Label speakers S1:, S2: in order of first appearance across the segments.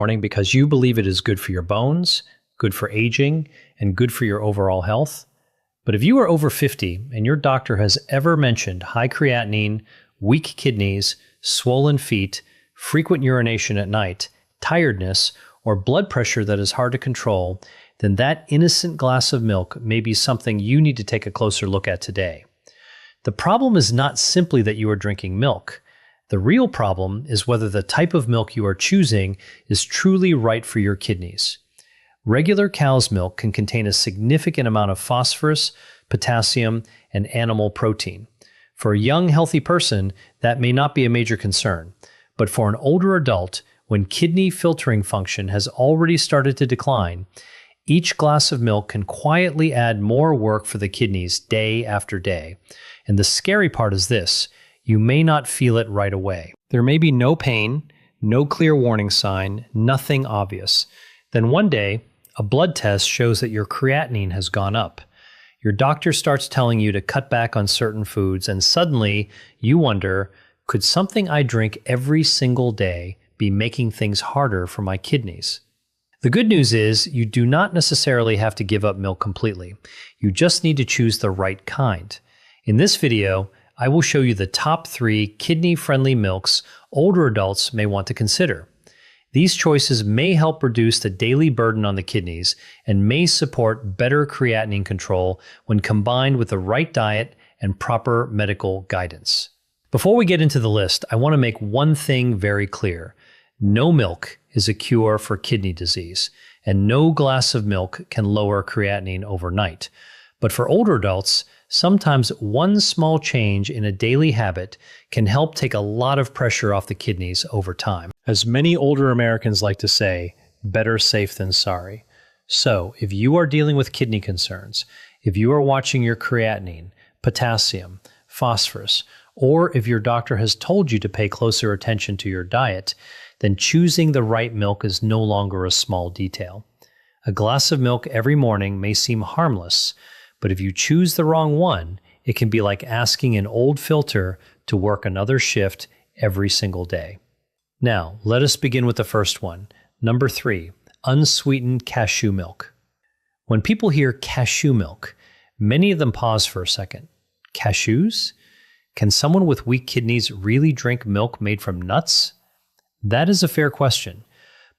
S1: morning because you believe it is good for your bones, good for aging, and good for your overall health. But if you are over 50 and your doctor has ever mentioned high creatinine, weak kidneys, swollen feet, frequent urination at night, tiredness, or blood pressure that is hard to control, then that innocent glass of milk may be something you need to take a closer look at today. The problem is not simply that you are drinking milk. The real problem is whether the type of milk you are choosing is truly right for your kidneys. Regular cow's milk can contain a significant amount of phosphorus, potassium, and animal protein. For a young, healthy person, that may not be a major concern. But for an older adult, when kidney filtering function has already started to decline, each glass of milk can quietly add more work for the kidneys day after day. And the scary part is this: you may not feel it right away. There may be no pain, no clear warning sign, nothing obvious. Then one day, a blood test shows that your creatinine has gone up. Your doctor starts telling you to cut back on certain foods, and suddenly you wonder, could something I drink every single day be making things harder for my kidneys? The good news is you do not necessarily have to give up milk completely. You just need to choose the right kind. In this video, I will show you the top 3 kidney-friendly milks older adults may want to consider. These choices may help reduce the daily burden on the kidneys and may support better creatinine control when combined with the right diet and proper medical guidance. Before we get into the list, I want to make one thing very clear. No milk is a cure for kidney disease, and no glass of milk can lower creatinine overnight. But for older adults, sometimes one small change in a daily habit can help take a lot of pressure off the kidneys over time. As many older Americans like to say, better safe than sorry. So, if you are dealing with kidney concerns, if you are watching your creatinine, potassium, phosphorus, or if your doctor has told you to pay closer attention to your diet, then choosing the right milk is no longer a small detail. A glass of milk every morning may seem harmless, but if you choose the wrong one, it can be like asking an old filter to work another shift every single day. Now, let us begin with the first one. Number 3, unsweetened cashew milk. When people hear cashew milk, many of them pause for a second. Cashews? Can someone with weak kidneys really drink milk made from nuts? That is a fair question.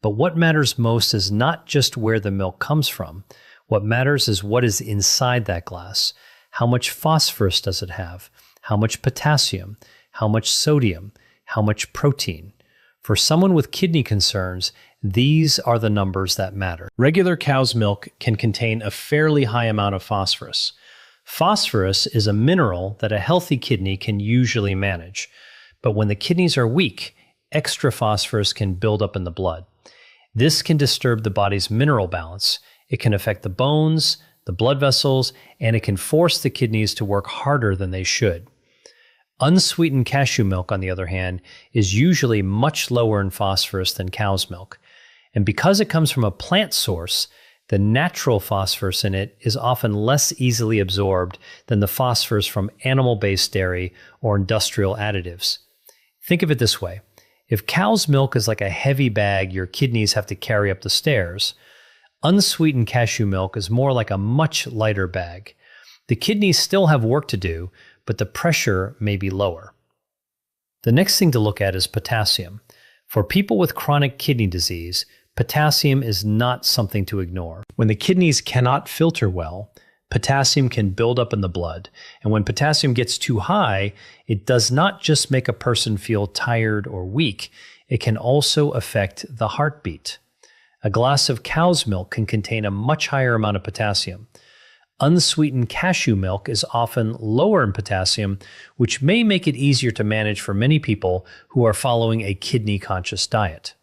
S1: But what matters most is not just where the milk comes from. What matters is what is inside that glass. How much phosphorus does it have? How much potassium? How much sodium? How much protein? For someone with kidney concerns, these are the numbers that matter. Regular cow's milk can contain a fairly high amount of phosphorus. Phosphorus is a mineral that a healthy kidney can usually manage. But when the kidneys are weak, extra phosphorus can build up in the blood. This can disturb the body's mineral balance. It can affect the bones, the blood vessels, and it can force the kidneys to work harder than they should. Unsweetened cashew milk, on the other hand, is usually much lower in phosphorus than cow's milk. And because it comes from a plant source, the natural phosphorus in it is often less easily absorbed than the phosphorus from animal-based dairy or industrial additives. Think of it this way. If cow's milk is like a heavy bag your kidneys have to carry up the stairs, unsweetened cashew milk is more like a much lighter bag. The kidneys still have work to do, but the pressure may be lower. The next thing to look at is potassium. For people with chronic kidney disease, potassium is not something to ignore. When the kidneys cannot filter well, potassium can build up in the blood, and when potassium gets too high, it does not just make a person feel tired or weak, it can also affect the heartbeat. A glass of cow's milk can contain a much higher amount of potassium. Unsweetened cashew milk is often lower in potassium, which may make it easier to manage for many people who are following a kidney-conscious diet.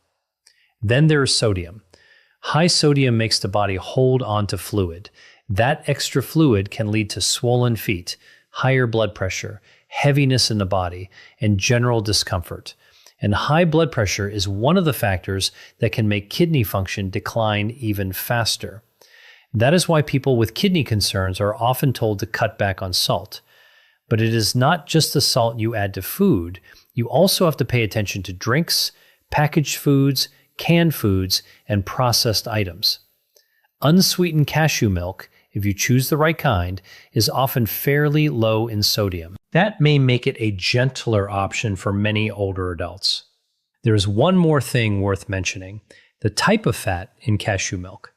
S1: Then there is sodium. High sodium makes the body hold on to fluid. That extra fluid can lead to swollen feet, higher blood pressure, heaviness in the body, and general discomfort. And high blood pressure is one of the factors that can make kidney function decline even faster. That is why people with kidney concerns are often told to cut back on salt. But it is not just the salt you add to food. You also have to pay attention to drinks, packaged foods, canned foods, and processed items. Unsweetened cashew milk, if you choose the right kind, is often fairly low in sodium. That may make it a gentler option for many older adults. There is one more thing worth mentioning: the type of fat in cashew milk.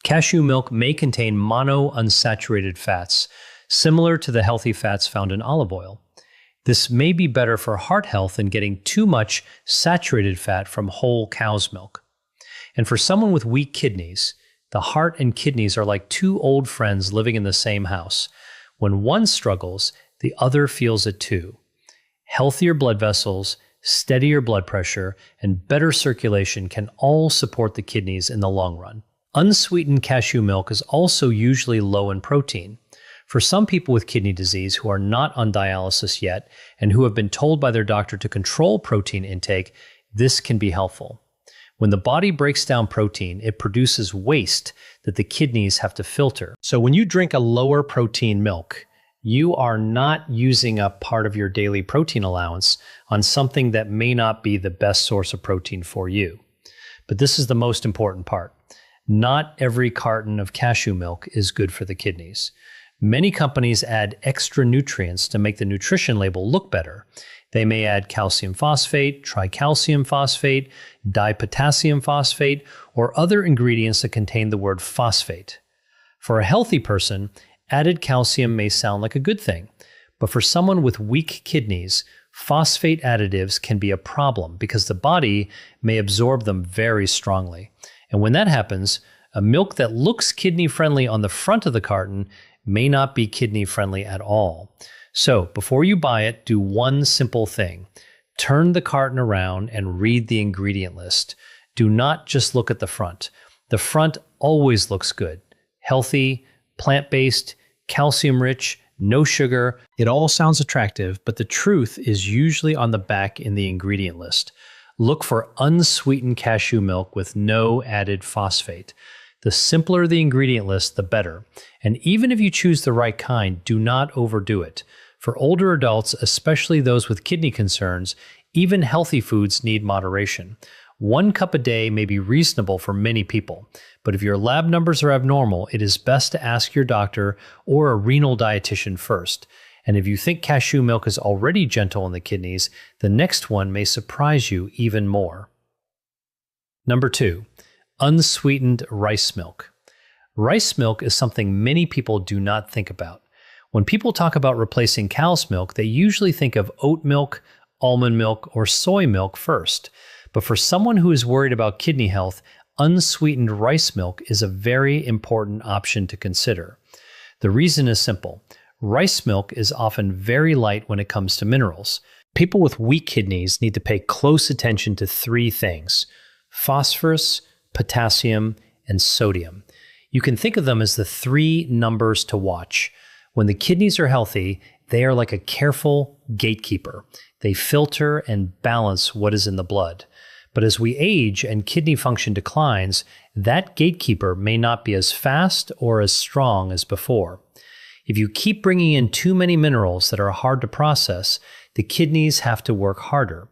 S1: Cashew milk may contain monounsaturated fats, similar to the healthy fats found in olive oil. This may be better for heart health than getting too much saturated fat from whole cow's milk. And for someone with weak kidneys, the heart and kidneys are like two old friends living in the same house. When one struggles, the other feels it too. Healthier blood vessels, steadier blood pressure, and better circulation can all support the kidneys in the long run. Unsweetened cashew milk is also usually low in protein. For some people with kidney disease who are not on dialysis yet and who have been told by their doctor to control protein intake, this can be helpful. When the body breaks down protein, it produces waste that the kidneys have to filter. So when you drink a lower protein milk, you are not using up part of your daily protein allowance on something that may not be the best source of protein for you. But this is the most important part. Not every carton of cashew milk is good for the kidneys. Many companies add extra nutrients to make the nutrition label look better. They may add calcium phosphate, tricalcium phosphate, dipotassium phosphate, or other ingredients that contain the word phosphate. For a healthy person, added calcium may sound like a good thing, but for someone with weak kidneys, phosphate additives can be a problem because the body may absorb them very strongly. And when that happens, a milk that looks kidney-friendly on the front of the carton may not be kidney-friendly at all. So before you buy it, do one simple thing. Turn the carton around and read the ingredient list. Do not just look at the front. The front always looks good. Healthy, plant-based, calcium-rich, no sugar. It all sounds attractive, but the truth is usually on the back in the ingredient list. Look for unsweetened cashew milk with no added phosphate. The simpler the ingredient list, the better. And even if you choose the right kind, do not overdo it. For older adults, especially those with kidney concerns, even healthy foods need moderation. 1 cup a day may be reasonable for many people, but if your lab numbers are abnormal, it is best to ask your doctor or a renal dietitian first. And if you think cashew milk is already gentle on the kidneys, the next one may surprise you even more. Number 2. Unsweetened rice milk. Rice milk is something many people do not think about. When people talk about replacing cow's milk, they usually think of oat milk, almond milk, or soy milk first. But for someone who is worried about kidney health, unsweetened rice milk is a very important option to consider. The reason is simple. Rice milk is often very light when it comes to minerals. People with weak kidneys need to pay close attention to 3 things: phosphorus, potassium, and sodium. You can think of them as the 3 numbers to watch. When the kidneys are healthy, they are like a careful gatekeeper. They filter and balance what is in the blood. But as we age and kidney function declines, that gatekeeper may not be as fast or as strong as before. If you keep bringing in too many minerals that are hard to process, the kidneys have to work harder.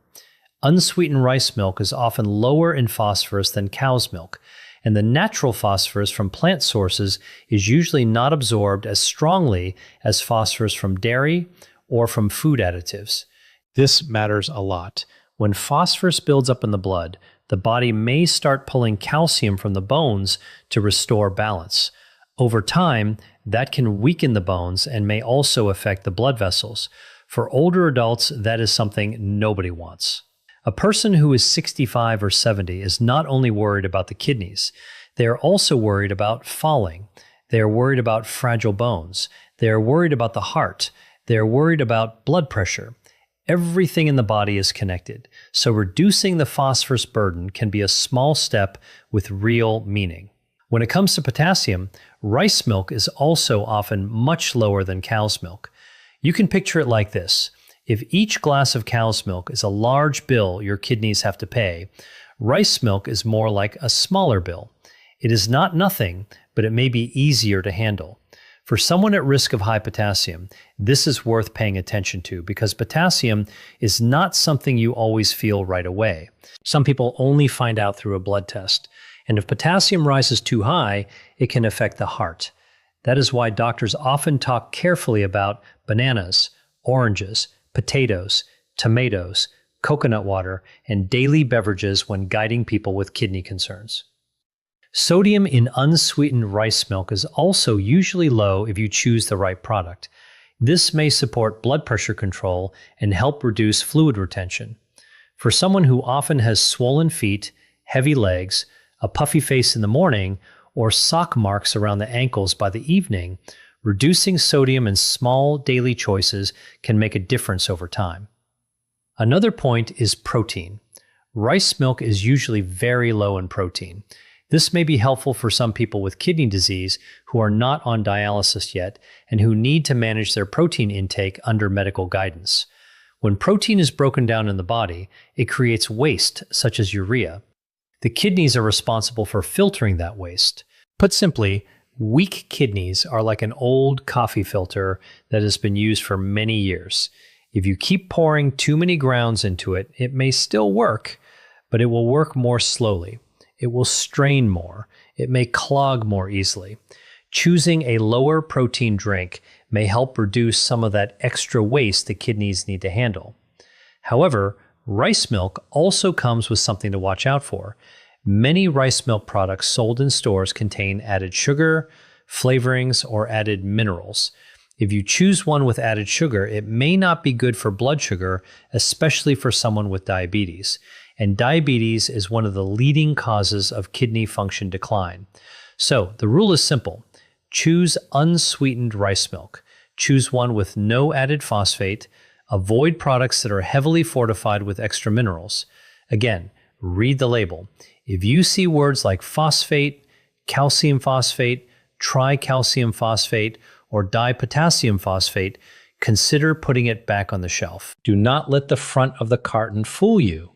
S1: Unsweetened rice milk is often lower in phosphorus than cow's milk, and the natural phosphorus from plant sources is usually not absorbed as strongly as phosphorus from dairy or from food additives. This matters a lot. When phosphorus builds up in the blood, the body may start pulling calcium from the bones to restore balance. Over time, that can weaken the bones and may also affect the blood vessels. For older adults, that is something nobody wants. A person who is 65 or 70 is not only worried about the kidneys, they are also worried about falling. They are worried about fragile bones. They are worried about the heart. They are worried about blood pressure. Everything in the body is connected, so reducing the phosphorus burden can be a small step with real meaning. When it comes to potassium, rice milk is also often much lower than cow's milk. You can picture it like this. If each glass of cow's milk is a large bill your kidneys have to pay, rice milk is more like a smaller bill. It is not nothing, but it may be easier to handle. For someone at risk of high potassium, this is worth paying attention to because potassium is not something you always feel right away. Some people only find out through a blood test. And if potassium rises too high, it can affect the heart. That is why doctors often talk carefully about bananas, oranges, potatoes, tomatoes, coconut water, and daily beverages when guiding people with kidney concerns. Sodium in unsweetened rice milk is also usually low if you choose the right product. This may support blood pressure control and help reduce fluid retention. For someone who often has swollen feet, heavy legs, a puffy face in the morning, or sock marks around the ankles by the evening, reducing sodium in small daily choices can make a difference over time. Another point is protein. Rice milk is usually very low in protein. This may be helpful for some people with kidney disease who are not on dialysis yet and who need to manage their protein intake under medical guidance. When protein is broken down in the body, it creates waste, such as urea. The kidneys are responsible for filtering that waste. Put simply, weak kidneys are like an old coffee filter that has been used for many years. If you keep pouring too many grounds into it, it may still work, but it will work more slowly. It will strain more. It may clog more easily. Choosing a lower protein drink may help reduce some of that extra waste the kidneys need to handle. However, rice milk also comes with something to watch out for. Many rice milk products sold in stores contain added sugar, flavorings, or added minerals. If you choose one with added sugar, it may not be good for blood sugar, especially for someone with diabetes. And diabetes is one of the leading causes of kidney function decline. So the rule is simple. Choose unsweetened rice milk. Choose one with no added phosphate. Avoid products that are heavily fortified with extra minerals. Again, read the label. If you see words like phosphate, calcium phosphate, tricalcium phosphate, or dipotassium phosphate, consider putting it back on the shelf. Do not let the front of the carton fool you.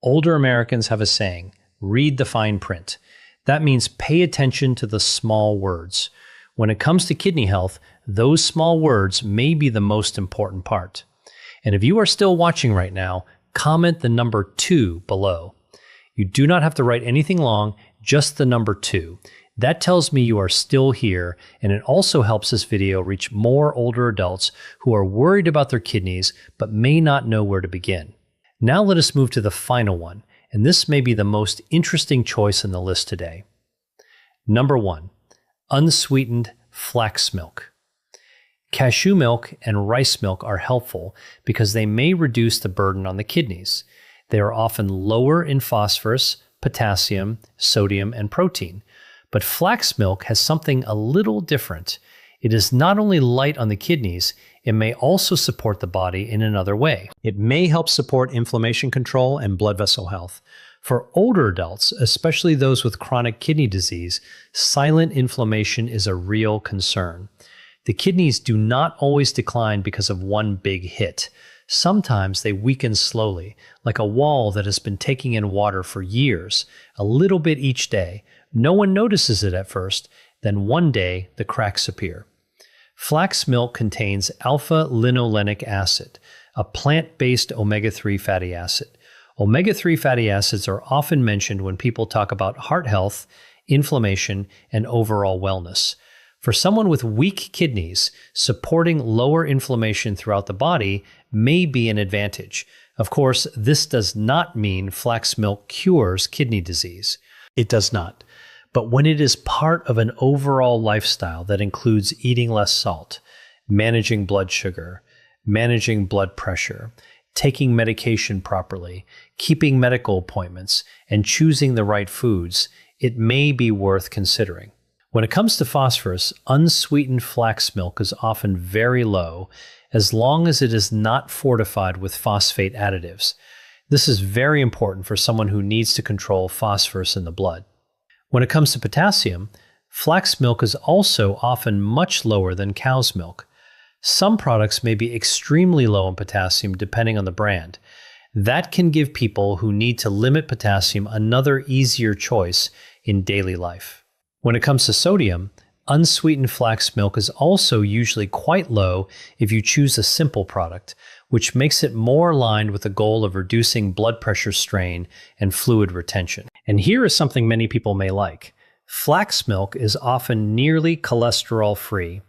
S1: Older Americans have a saying, read the fine print. That means pay attention to the small words. When it comes to kidney health, those small words may be the most important part. And if you are still watching right now, comment the number 2 below. You do not have to write anything long, just the number 2. That tells me you are still here, and it also helps this video reach more older adults who are worried about their kidneys but may not know where to begin. Now let us move to the final one, and this may be the most interesting choice on the list today. Number 1, unsweetened flax milk. Cashew milk and rice milk are helpful because they may reduce the burden on the kidneys. They are often lower in phosphorus, potassium, sodium, and protein. But flax milk has something a little different. It is not only light on the kidneys, it may also support the body in another way. It may help support inflammation control and blood vessel health. For older adults, especially those with chronic kidney disease, silent inflammation is a real concern. The kidneys do not always decline because of one big hit. Sometimes they weaken slowly, like a wall that has been taking in water for years, a little bit each day. No one notices it at first, then one day the cracks appear. Flax milk contains alpha-linolenic acid, a plant-based omega-3 fatty acid. Omega-3 fatty acids are often mentioned when people talk about heart health, inflammation, and overall wellness. For someone with weak kidneys, supporting lower inflammation throughout the body may be an advantage. Of course, this does not mean flax milk cures kidney disease. It does not. But when it is part of an overall lifestyle that includes eating less salt, managing blood sugar, managing blood pressure, taking medication properly, keeping medical appointments, and choosing the right foods, it may be worth considering. When it comes to phosphorus, unsweetened flax milk is often very low as long as it is not fortified with phosphate additives. This is very important for someone who needs to control phosphorus in the blood. When it comes to potassium, flax milk is also often much lower than cow's milk. Some products may be extremely low in potassium depending on the brand. That can give people who need to limit potassium another easier choice in daily life. When it comes to sodium, Unsweetened flax milk is also usually quite low if you choose a simple product, which makes it more aligned with the goal of reducing blood pressure strain and fluid retention. And here is something many people may like. Flax milk is often nearly cholesterol-free,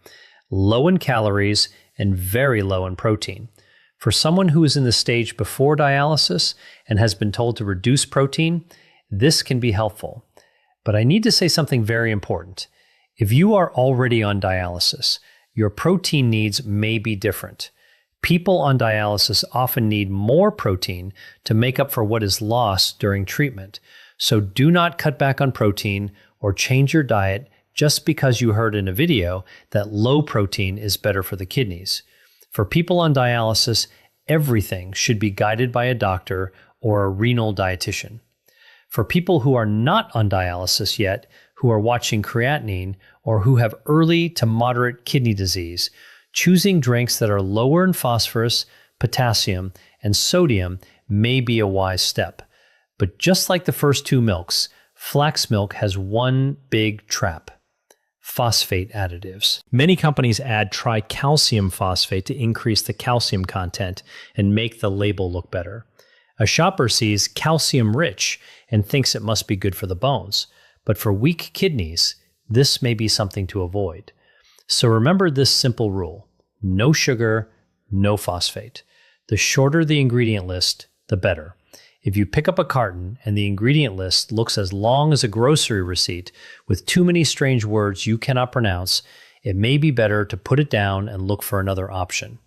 S1: low in calories, and very low in protein. For someone who is in the stage before dialysis and has been told to reduce protein, this can be helpful. But I need to say something very important. If you are already on dialysis, your protein needs may be different. People on dialysis often need more protein to make up for what is lost during treatment. So do not cut back on protein or change your diet just because you heard in a video that low protein is better for the kidneys. For people on dialysis, everything should be guided by a doctor or a renal dietitian. For people who are not on dialysis yet, who are watching creatinine, or who have early to moderate kidney disease, choosing drinks that are lower in phosphorus, potassium, and sodium may be a wise step. But just like the first two milks, flax milk has one big trap: phosphate additives. Many companies add tricalcium phosphate to increase the calcium content and make the label look better. A shopper sees calcium rich and thinks it must be good for the bones. But for weak kidneys, this may be something to avoid. So remember this simple rule: no sugar, no phosphate. The shorter the ingredient list, the better. If you pick up a carton and the ingredient list looks as long as a grocery receipt with too many strange words you cannot pronounce, it may be better to put it down and look for another option.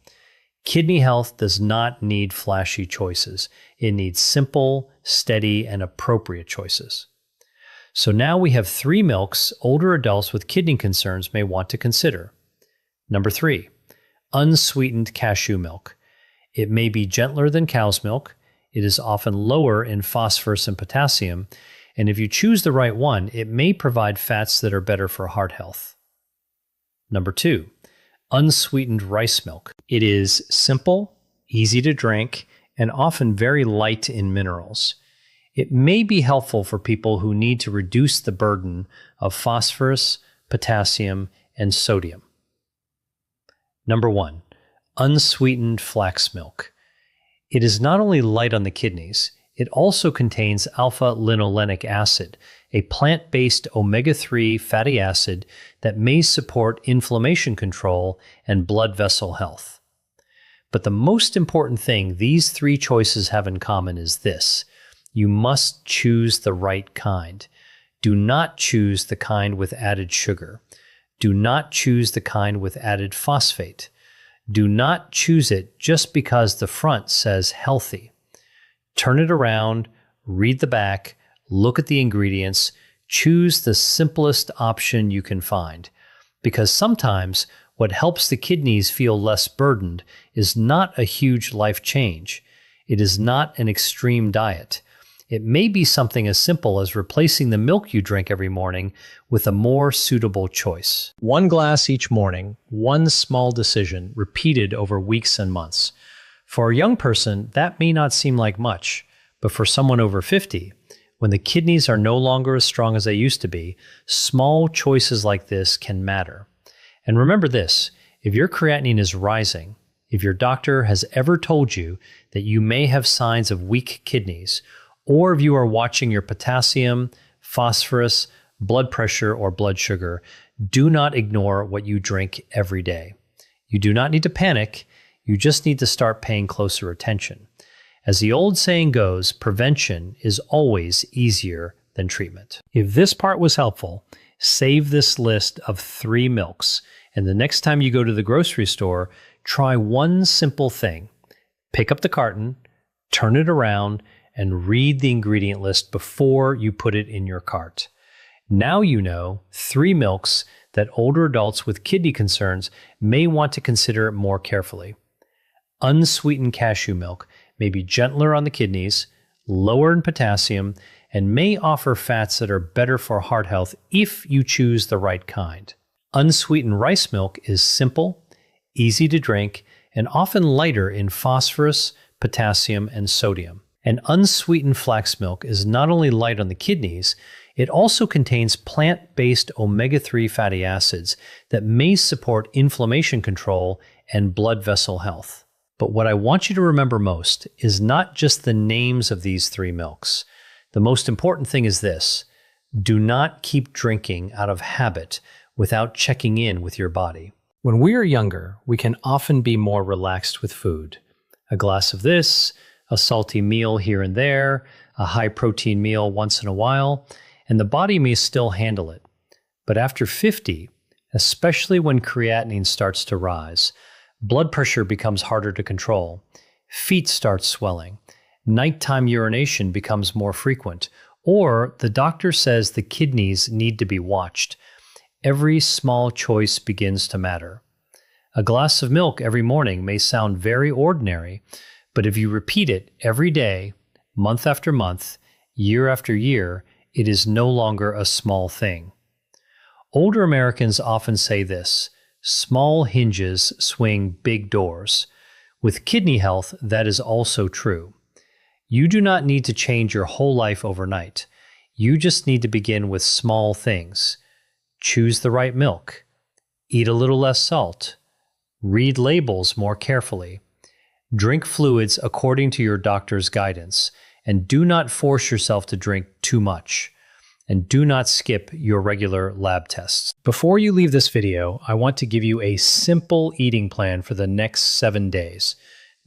S1: Kidney health does not need flashy choices. It needs simple, steady, and appropriate choices. So now we have 3 milks older adults with kidney concerns may want to consider. Number 3, unsweetened cashew milk. It may be gentler than cow's milk. It is often lower in phosphorus and potassium. And if you choose the right one, it may provide fats that are better for heart health. Number 2, unsweetened rice milk. It is simple, easy to drink, and often very light in minerals. It may be helpful for people who need to reduce the burden of phosphorus, potassium, and sodium. Number 1, unsweetened flax milk. It is not only light on the kidneys, it also contains alpha-linolenic acid, a plant-based omega-3 fatty acid that may support inflammation control and blood vessel health. But the most important thing these 3 choices have in common is this: you must choose the right kind. Do not choose the kind with added sugar. Do not choose the kind with added phosphate. Do not choose it just because the front says healthy. Turn it around, read the back, look at the ingredients, choose the simplest option you can find. Because sometimes what helps the kidneys feel less burdened is not a huge life change. It is not an extreme diet. It may be something as simple as replacing the milk you drink every morning with a more suitable choice. 1 glass each morning, 1 small decision, repeated over weeks and months. For a young person, that may not seem like much, but for someone over 50, when the kidneys are no longer as strong as they used to be, small choices like this can matter. And remember this: if your creatinine is rising, if your doctor has ever told you that you may have signs of weak kidneys, or if you are watching your potassium, phosphorus, blood pressure, or blood sugar, do not ignore what you drink every day. You do not need to panic. You just need to start paying closer attention. As the old saying goes, prevention is always easier than treatment. If this part was helpful, save this list of 3 milks, and the next time you go to the grocery store, try one simple thing. Pick up the carton, turn it around, and read the ingredient list before you put it in your cart. Now you know 3 milks that older adults with kidney concerns may want to consider more carefully. Unsweetened cashew milk may be gentler on the kidneys, lower in potassium, and may offer fats that are better for heart health if you choose the right kind. Unsweetened rice milk is simple, easy to drink, and often lighter in phosphorus, potassium, and sodium. And unsweetened flax milk is not only light on the kidneys, It also contains plant-based omega-3 fatty acids that may support inflammation control and blood vessel health. But what I want you to remember most is not just the names of these 3 milks. The most important thing is this: do not keep drinking out of habit without checking in with your body. When we are younger, we can often be more relaxed with food. A glass of this, a salty meal here and there, a high-protein meal once in a while, and the body may still handle it. But after 50, especially when creatinine starts to rise, blood pressure becomes harder to control, feet start swelling, nighttime urination becomes more frequent, or the doctor says the kidneys need to be watched. Every small choice begins to matter. A glass of milk every morning may sound very ordinary, but if you repeat it every day, month after month, year after year, it is no longer a small thing. Older Americans often say this: small hinges swing big doors. With kidney health, that is also true. You do not need to change your whole life overnight. You just need to begin with small things. Choose the right milk. Eat a little less salt. Read labels more carefully. Drink fluids according to your doctor's guidance, and do not force yourself to drink too much. And do not skip your regular lab tests. Before you leave this video, I want to give you a simple eating plan for the next 7 days.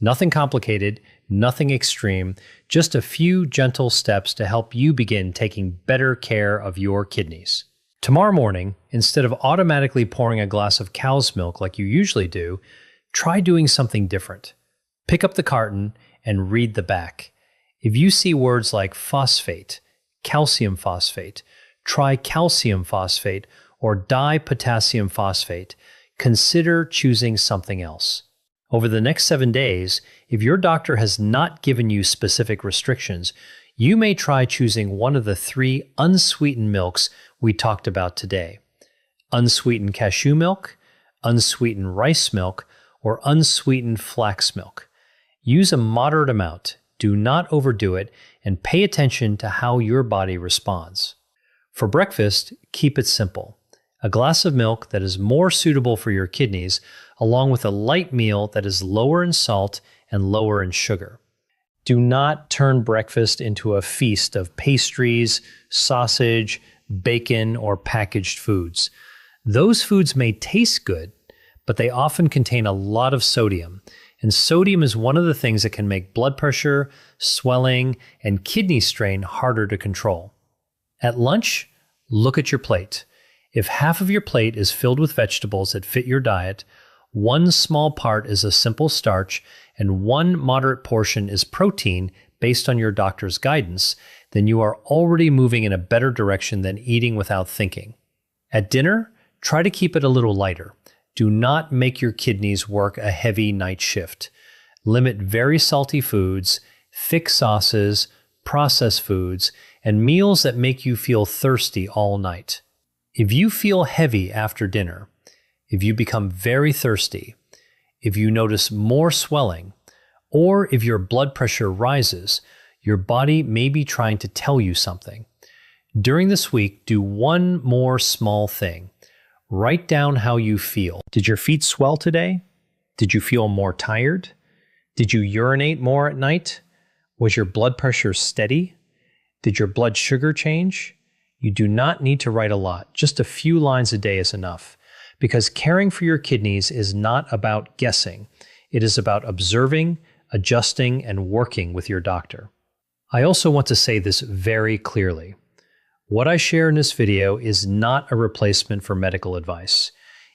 S1: Nothing complicated, nothing extreme, just a few gentle steps to help you begin taking better care of your kidneys. Tomorrow morning, instead of automatically pouring a glass of cow's milk like you usually do, try doing something different. Pick up the carton and read the back. If you see words like phosphate, calcium phosphate, tricalcium phosphate, or dipotassium phosphate, consider choosing something else. Over the next 7 days, if your doctor has not given you specific restrictions, you may try choosing one of the 3 unsweetened milks we talked about today: unsweetened cashew milk, unsweetened rice milk, or unsweetened flax milk. Use a moderate amount. Do not overdo it, and pay attention to how your body responds. For breakfast, keep it simple: a glass of milk that is more suitable for your kidneys, along with a light meal that is lower in salt and lower in sugar. Do not turn breakfast into a feast of pastries, sausage, bacon, or packaged foods. Those foods may taste good, but they often contain a lot of sodium, and sodium is one of the things that can make blood pressure, swelling, and kidney strain harder to control. At lunch, look at your plate. If half of your plate is filled with vegetables that fit your diet, 1 small part is a simple starch, and 1 moderate portion is protein based on your doctor's guidance, then you are already moving in a better direction than eating without thinking. At dinner, try to keep it a little lighter. Do not make your kidneys work a heavy night shift. Limit very salty foods, thick sauces, processed foods, and meals that make you feel thirsty all night. If you feel heavy after dinner, if you become very thirsty, if you notice more swelling, or if your blood pressure rises, your body may be trying to tell you something. During this week, do one more small thing. Write down how you feel. Did your feet swell today? Did you feel more tired? Did you urinate more at night? Was your blood pressure steady? Did your blood sugar change? You do not need to write a lot. Just a few lines a day is enough, because caring for your kidneys is not about guessing. It is about observing, adjusting, and working with your doctor. I also want to say this very clearly. What I share in this video is not a replacement for medical advice.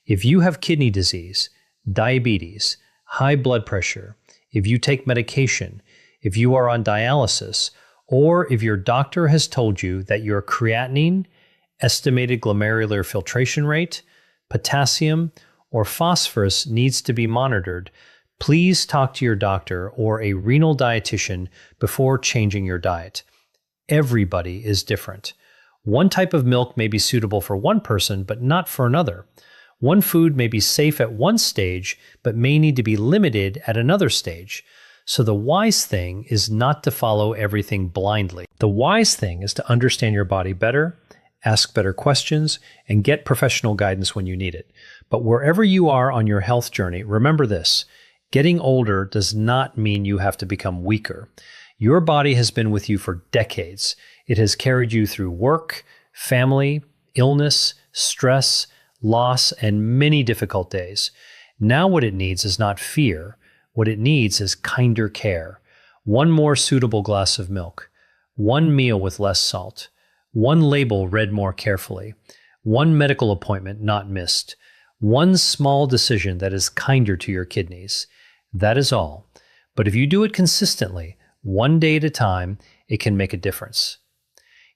S1: If you have kidney disease, diabetes, high blood pressure, if you take medication, if you are on dialysis, or if your doctor has told you that your creatinine, estimated glomerular filtration rate, potassium, or phosphorus needs to be monitored, please talk to your doctor or a renal dietitian before changing your diet. Everybody is different. One type of milk may be suitable for one person, but not for another. One food may be safe at one stage, but may need to be limited at another stage. So the wise thing is not to follow everything blindly. The wise thing is to understand your body better, ask better questions, and get professional guidance when you need it. But wherever you are on your health journey, remember this: getting older does not mean you have to become weaker. Your body has been with you for decades. It has carried you through work, family, illness, stress, loss, and many difficult days. Now what it needs is not fear. What it needs is kinder care. One more suitable glass of milk. One meal with less salt. One label read more carefully. One medical appointment not missed. One small decision that is kinder to your kidneys. That is all. But if you do it consistently, one day at a time, it can make a difference.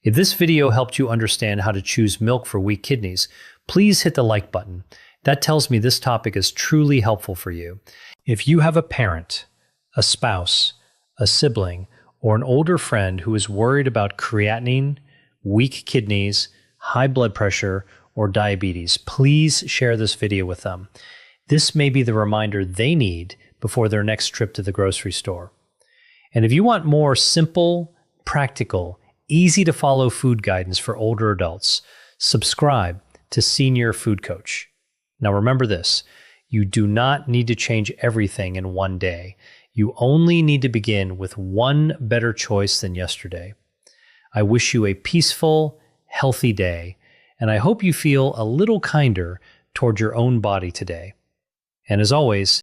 S1: If this video helped you understand how to choose milk for weak kidneys, please hit the like button. That tells me this topic is truly helpful for you. If you have a parent, a spouse, a sibling, or an older friend who is worried about creatinine, weak kidneys, high blood pressure, or diabetes, please share this video with them. This may be the reminder they need before their next trip to the grocery store. And if you want more simple, practical, easy to follow food guidance for older adults, subscribe to Senior Food Coach. Now remember this: you do not need to change everything in one day. You only need to begin with one better choice than yesterday. I wish you a peaceful, healthy day, and I hope you feel a little kinder toward your own body today. And as always,